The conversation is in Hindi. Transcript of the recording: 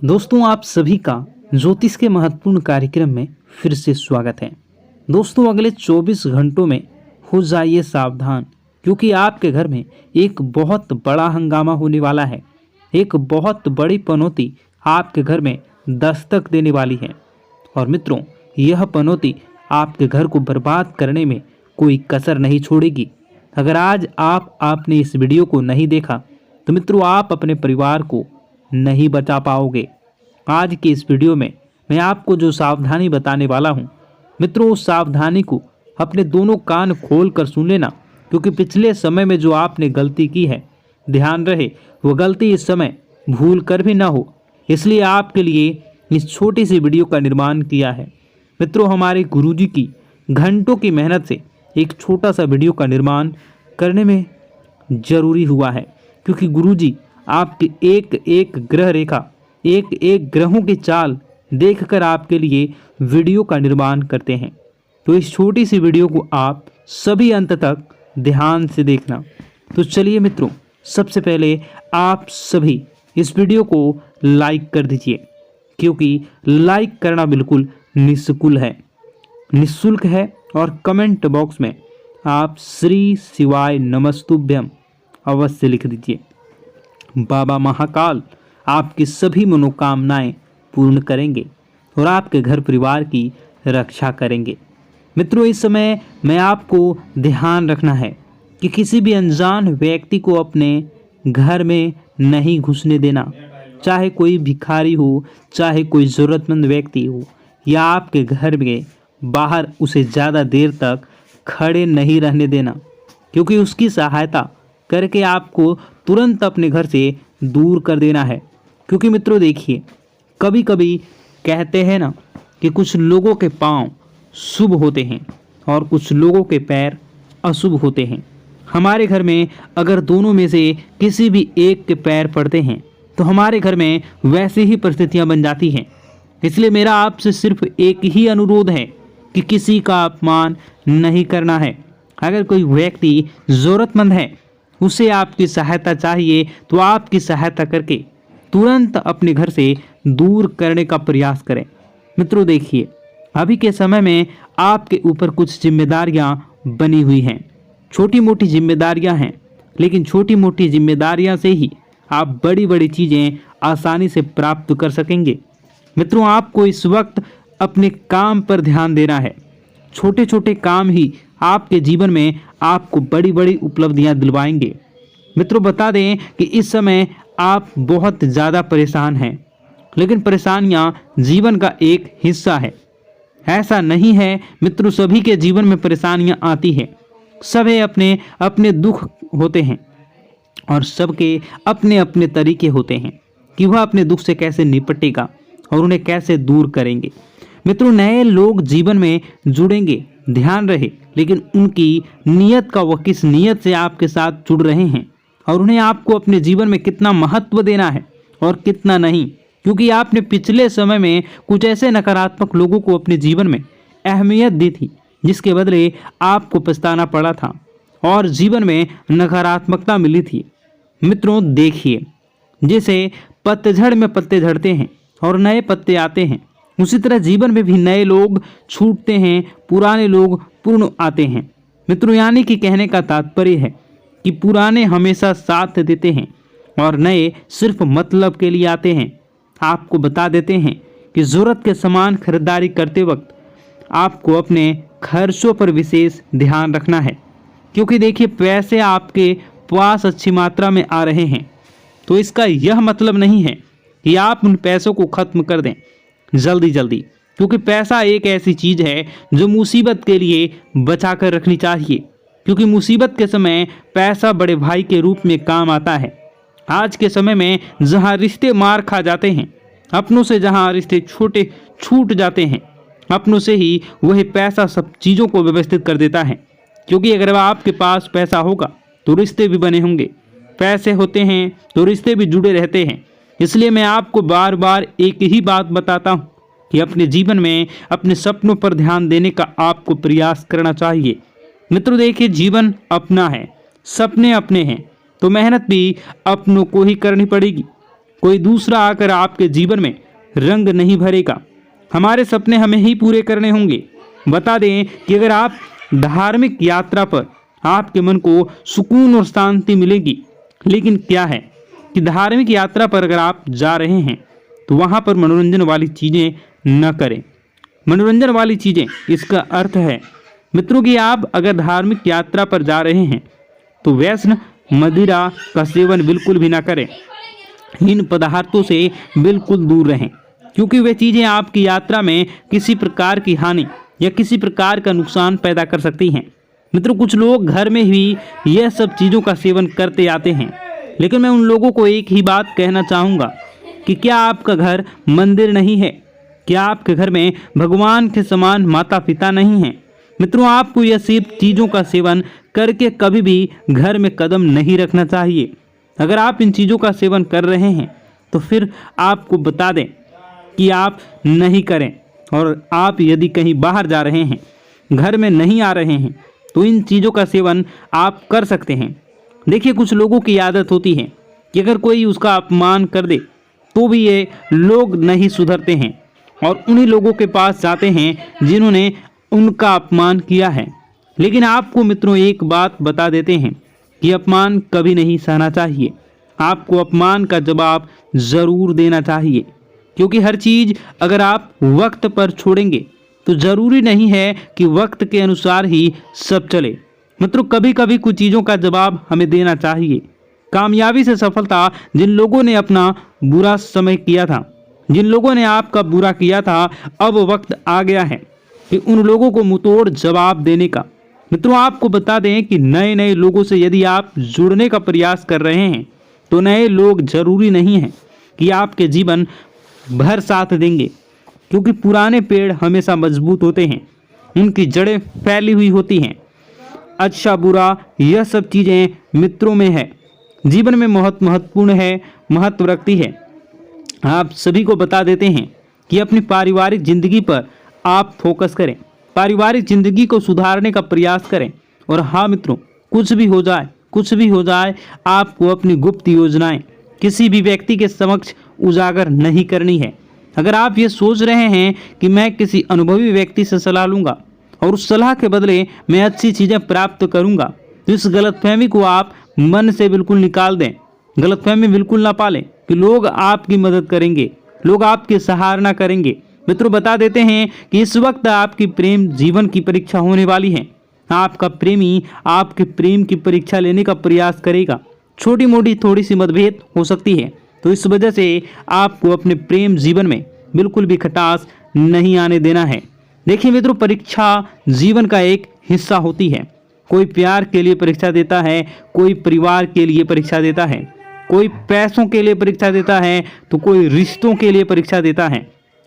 दोस्तों, आप सभी का ज्योतिष के महत्वपूर्ण कार्यक्रम में फिर से स्वागत है। दोस्तों, अगले 24 घंटों में हो जाइए सावधान, क्योंकि आपके घर में एक बहुत बड़ा हंगामा होने वाला है। एक बहुत बड़ी पनौती आपके घर में दस्तक देने वाली है। और मित्रों, यह पनौती आपके घर को बर्बाद करने में कोई कसर नहीं छोड़ेगी। अगर आज आपने इस वीडियो को नहीं देखा तो मित्रों, आप अपने परिवार को नहीं बचा पाओगे। आज के इस वीडियो में मैं आपको जो सावधानी बताने वाला हूं, मित्रों, उस सावधानी को अपने दोनों कान खोल कर सुन लेना, क्योंकि पिछले समय में जो आपने गलती की है, ध्यान रहे वो गलती इस समय भूल कर भी ना हो। इसलिए आपके लिए इस छोटी सी वीडियो का निर्माण किया है। मित्रों, हमारे गुरुजी की घंटों की मेहनत से एक छोटा सा वीडियो का निर्माण करने में जरूरी हुआ है, क्योंकि गुरुजी आपकी एक एक ग्रह रेखा, एक एक ग्रहों की चाल देखकर आपके लिए वीडियो का निर्माण करते हैं। तो इस छोटी सी वीडियो को आप सभी अंत तक ध्यान से देखना। तो चलिए मित्रों, सबसे पहले आप सभी इस वीडियो को लाइक कर दीजिए, क्योंकि लाइक करना बिल्कुल निःशुल्क है। और कमेंट बॉक्स में आप श्री शिवाय नमस्तुभ्यम अवश्य लिख दीजिए। बाबा महाकाल आपकी सभी मनोकामनाएं पूर्ण करेंगे और आपके घर परिवार की रक्षा करेंगे। मित्रों, इस समय मैं आपको ध्यान रखना है कि किसी भी अनजान व्यक्ति को अपने घर में नहीं घुसने देना। चाहे कोई भिखारी हो, चाहे कोई ज़रूरतमंद व्यक्ति हो, या आपके घर में बाहर उसे ज़्यादा देर तक खड़े नहीं रहने देना, क्योंकि उसकी सहायता करके आपको तुरंत अपने घर से दूर कर देना है। क्योंकि मित्रों देखिए, कभी कभी कहते हैं ना कि कुछ लोगों के पांव शुभ होते हैं और कुछ लोगों के पैर अशुभ होते हैं। हमारे घर में अगर दोनों में से किसी भी एक के पैर पड़ते हैं तो हमारे घर में वैसी ही परिस्थितियां बन जाती हैं। इसलिए मेरा आपसे सिर्फ एक ही अनुरोध है कि किसी का अपमान नहीं करना है। अगर कोई व्यक्ति ज़रूरतमंद है, उसे आपकी सहायता चाहिए, तो आपकी सहायता करके तुरंत अपने घर से दूर करने का प्रयास करें। मित्रों देखिए, अभी के समय में आपके ऊपर कुछ जिम्मेदारियां बनी हुई हैं। छोटी मोटी जिम्मेदारियां हैं, लेकिन छोटी मोटी जिम्मेदारियां से ही आप बड़ी बड़ी चीज़ें आसानी से प्राप्त कर सकेंगे। मित्रों, आपको इस वक्त अपने काम पर ध्यान देना है। छोटे छोटे काम ही आपके जीवन में आपको बड़ी बड़ी उपलब्धियां दिलवाएंगे। मित्रों, बता दें कि इस समय आप बहुत ज़्यादा परेशान हैं, लेकिन परेशानियां जीवन का एक हिस्सा है। ऐसा नहीं है मित्रों, सभी के जीवन में परेशानियां आती हैं। सभी अपने अपने दुख होते हैं और सबके अपने अपने तरीके होते हैं कि वह अपने दुख से कैसे निपटेगा और उन्हें कैसे दूर करेंगे। मित्रों, नए लोग जीवन में जुड़ेंगे, ध्यान रहे, लेकिन उनकी नीयत का, वह किस नीयत से आपके साथ जुड़ रहे हैं और उन्हें आपको अपने जीवन में कितना महत्व देना है और कितना नहीं। क्योंकि आपने पिछले समय में कुछ ऐसे नकारात्मक लोगों को अपने जीवन में अहमियत दी थी, जिसके बदले आपको पछताना पड़ा था और जीवन में नकारात्मकता मिली थी। मित्रों देखिए, जैसे पतझड़ में पत्ते झड़ते हैं और नए पत्ते आते हैं, उसी तरह जीवन में भी नए लोग छूटते हैं, पुराने लोग पूर्ण आते हैं। मित्रों, यानी कि कहने का तात्पर्य है कि पुराने हमेशा साथ देते हैं और नए सिर्फ मतलब के लिए आते हैं। आपको बता देते हैं कि ज़रूरत के सामान खरीदारी करते वक्त आपको अपने खर्चों पर विशेष ध्यान रखना है, क्योंकि देखिए, पैसे आपके पास अच्छी मात्रा में आ रहे हैं, तो इसका यह मतलब नहीं है कि आप उन पैसों को खत्म कर दें जल्दी जल्दी, क्योंकि पैसा एक ऐसी चीज़ है जो मुसीबत के लिए बचा कर रखनी चाहिए। क्योंकि मुसीबत के समय पैसा बड़े भाई के रूप में काम आता है। आज के समय में जहां रिश्ते मार खा जाते हैं, अपनों से जहां रिश्ते छोटे छूट जाते हैं, अपनों से ही वही पैसा सब चीज़ों को व्यवस्थित कर देता है। क्योंकि अगर आपके पास पैसा होगा तो रिश्ते भी बने होंगे, पैसे होते हैं तो रिश्ते भी जुड़े रहते हैं। इसलिए मैं आपको बार बार एक ही बात बताता हूँ कि अपने जीवन में अपने सपनों पर ध्यान देने का आपको प्रयास करना चाहिए। मित्रों देखिए, जीवन अपना है, सपने अपने हैं, तो मेहनत भी अपनों को ही करनी पड़ेगी। कोई दूसरा आकर आपके जीवन में रंग नहीं भरेगा। हमारे सपने हमें ही पूरे करने होंगे। बता दें कि अगर आप धार्मिक यात्रा पर आपके मन को सुकून और शांति मिलेगी, लेकिन क्या है कि धार्मिक यात्रा पर अगर आप जा रहे हैं तो वहाँ पर मनोरंजन वाली चीज़ें न करें। मनोरंजन वाली चीज़ें, इसका अर्थ है मित्रों कि आप अगर धार्मिक यात्रा पर जा रहे हैं तो व्यसन मदिरा का सेवन बिल्कुल भी ना करें। इन पदार्थों से बिल्कुल दूर रहें, क्योंकि वे चीज़ें आपकी यात्रा में किसी प्रकार की हानि या किसी प्रकार का नुकसान पैदा कर सकती हैं। मित्रों, कुछ लोग घर में ही यह सब चीज़ों का सेवन करते आते हैं, लेकिन मैं उन लोगों को एक ही बात कहना चाहूँगा कि क्या आपका घर मंदिर नहीं है? क्या आपके घर में भगवान के समान माता पिता नहीं हैं? मित्रों, आपको यह सब चीज़ों का सेवन करके कभी भी घर में कदम नहीं रखना चाहिए। अगर आप इन चीज़ों का सेवन कर रहे हैं तो फिर आपको बता दें कि आप नहीं करें। और आप यदि कहीं बाहर जा रहे हैं, घर में नहीं आ रहे हैं, तो इन चीज़ों का सेवन आप कर सकते हैं। देखिए, कुछ लोगों की आदत होती है कि अगर कोई उसका अपमान कर दे तो भी ये लोग नहीं सुधरते हैं और उन्हीं लोगों के पास जाते हैं जिन्होंने उनका अपमान किया है। लेकिन आपको मित्रों एक बात बता देते हैं कि अपमान कभी नहीं सहना चाहिए। आपको अपमान का जवाब ज़रूर देना चाहिए, क्योंकि हर चीज़ अगर आप वक्त पर छोड़ेंगे तो ज़रूरी नहीं है कि वक्त के अनुसार ही सब चले। मित्रों, कभी कभी कुछ चीज़ों का जवाब हमें देना चाहिए। कामयाबी से सफलता, जिन लोगों ने अपना बुरा समय किया था, जिन लोगों ने आपका बुरा किया था, अब वक्त आ गया है कि उन लोगों को मुंहतोड़ जवाब देने का। मित्रों, आपको बता दें कि नए नए लोगों से यदि आप जुड़ने का प्रयास कर रहे हैं तो नए लोग जरूरी नहीं हैं कि आपके जीवन भर साथ देंगे, क्योंकि पुराने पेड़ हमेशा मजबूत होते हैं, उनकी जड़ें फैली हुई होती हैं। अच्छा बुरा यह सब चीज़ें मित्रों में है, जीवन में बहुत महत्वपूर्ण है, महत्व रखती है। आप सभी को बता देते हैं कि अपनी पारिवारिक जिंदगी पर आप फोकस करें, पारिवारिक जिंदगी को सुधारने का प्रयास करें। और हाँ मित्रों, कुछ भी हो जाए, कुछ भी हो जाए, आपको अपनी गुप्त योजनाएं किसी भी व्यक्ति के समक्ष उजागर नहीं करनी है। अगर आप ये सोच रहे हैं कि मैं किसी अनुभवी व्यक्ति से सलाह लूँगा और उस सलाह के बदले मैं अच्छी चीज़ें प्राप्त करूँगा, तो इस गलतफहमी को आप मन से बिल्कुल निकाल दें। गलतफहमी बिल्कुल ना पालें कि लोग आपकी मदद करेंगे, लोग आपकी सराहना करेंगे। मित्रों, बता देते हैं कि इस वक्त आपकी प्रेम जीवन की परीक्षा होने वाली है। आपका प्रेमी आपके प्रेम की परीक्षा लेने का प्रयास करेगा। छोटी मोटी थोड़ी सी मतभेद हो सकती है, तो इस वजह से आपको अपने प्रेम जीवन में बिल्कुल भी खटास नहीं आने देना है। देखिए मित्रों, परीक्षा जीवन का एक हिस्सा होती है। कोई प्यार के लिए परीक्षा देता है, कोई परिवार के लिए परीक्षा देता है, कोई पैसों के लिए परीक्षा देता है, तो कोई रिश्तों के लिए परीक्षा देता है।